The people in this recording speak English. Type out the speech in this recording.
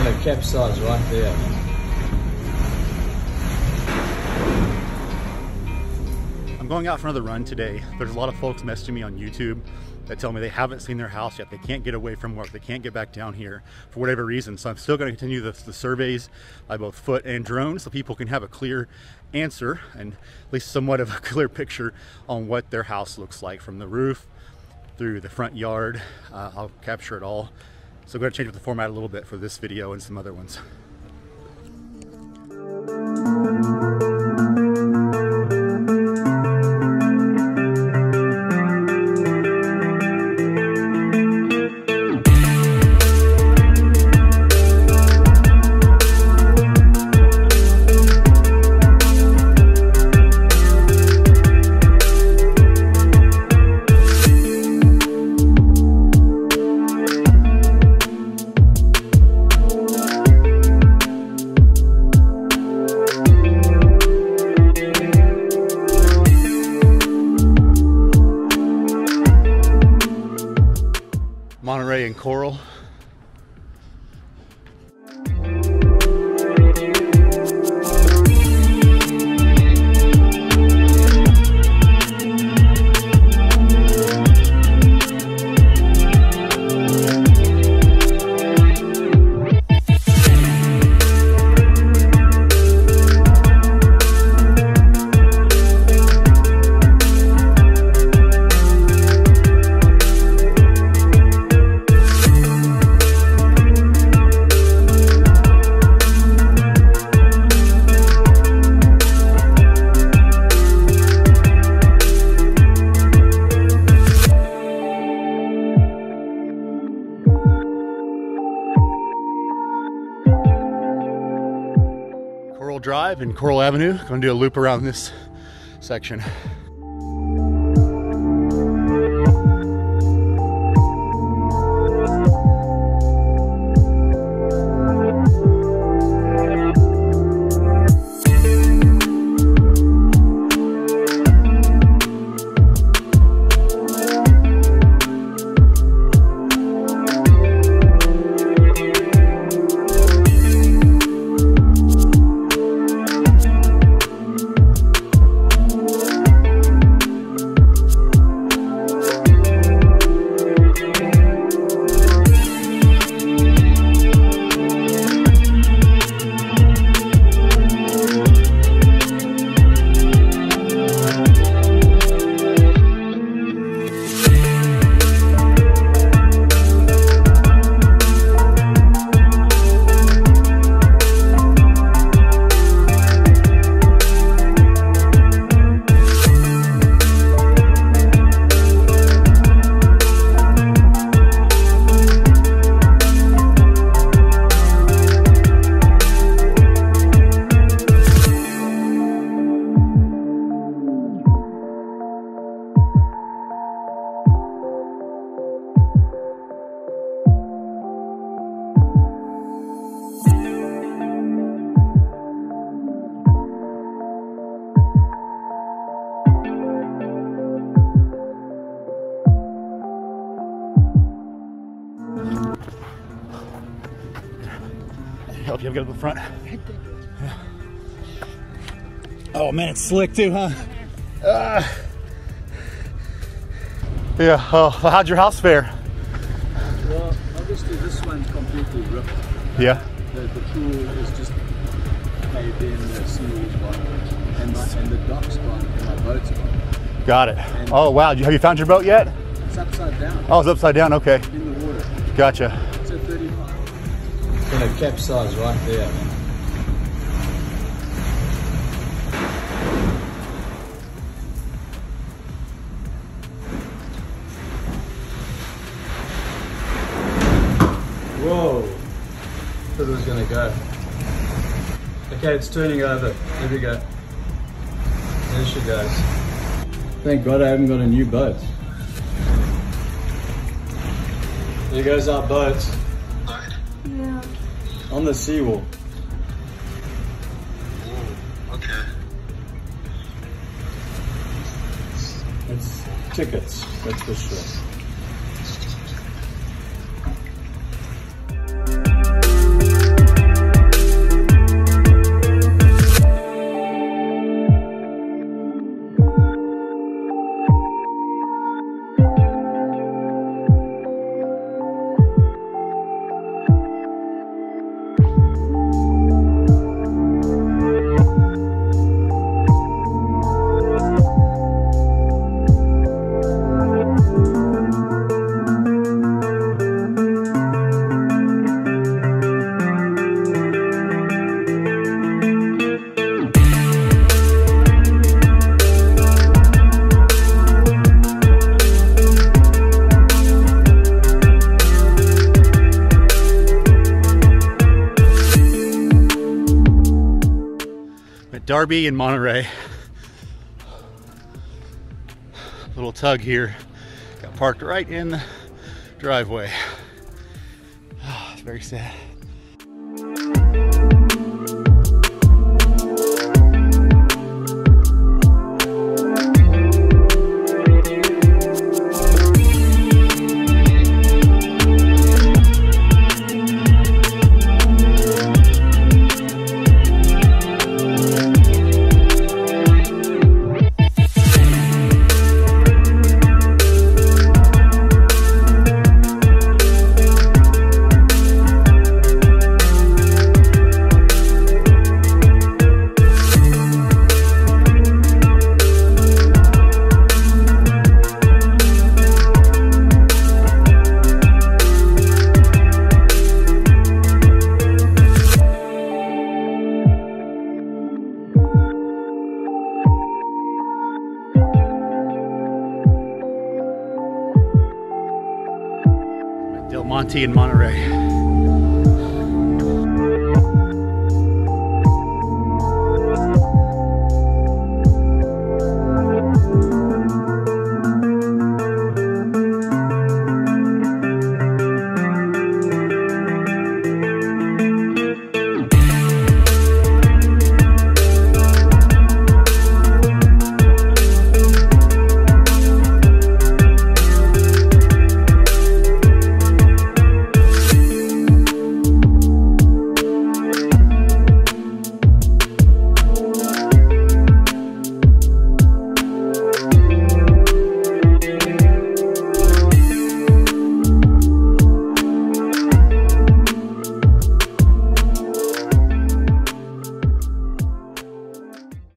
gonna capsize right there. I'm going out for another run today. There's a lot of folks messaging me on YouTube that tell me they haven't seen their house yet. They can't get away from work. They can't get back down here for whatever reason. So I'm still going to continue the surveys by both foot and drone so people can have a clear answer and at least somewhat of a clear picture on what their house looks like from the roof through the front yard. I'll capture it all. So I'm going to change up the format a little bit for this video and some other ones. And coral. Drive and Coral Avenue. Going to do a loop around this section. Help you get up the front. Yeah. Oh man, it's slick too, huh? Yeah. Oh, how'd your house fare? Well, obviously this one's completely ripped. Yeah. The pool is just caved in, the seawall's gone, and the dock's gone, and my boat's gone. Got it. And oh wow, have you found your boat yet? It's upside down. Oh, it's upside down. Okay. In the water. Gotcha. It's a 35. It's gonna capsize right there. Whoa! I thought it was gonna go. Okay, it's turning over. Here we go. There she goes. Thank God I haven't got a new boat. There goes our boat. Yeah. On the seawall. Oh, okay. It's tickets, that's for sure. at Darby and Monterey. Little tug here. Got parked right in the driveway. Oh, it's very sad. Del Monte in Monterey.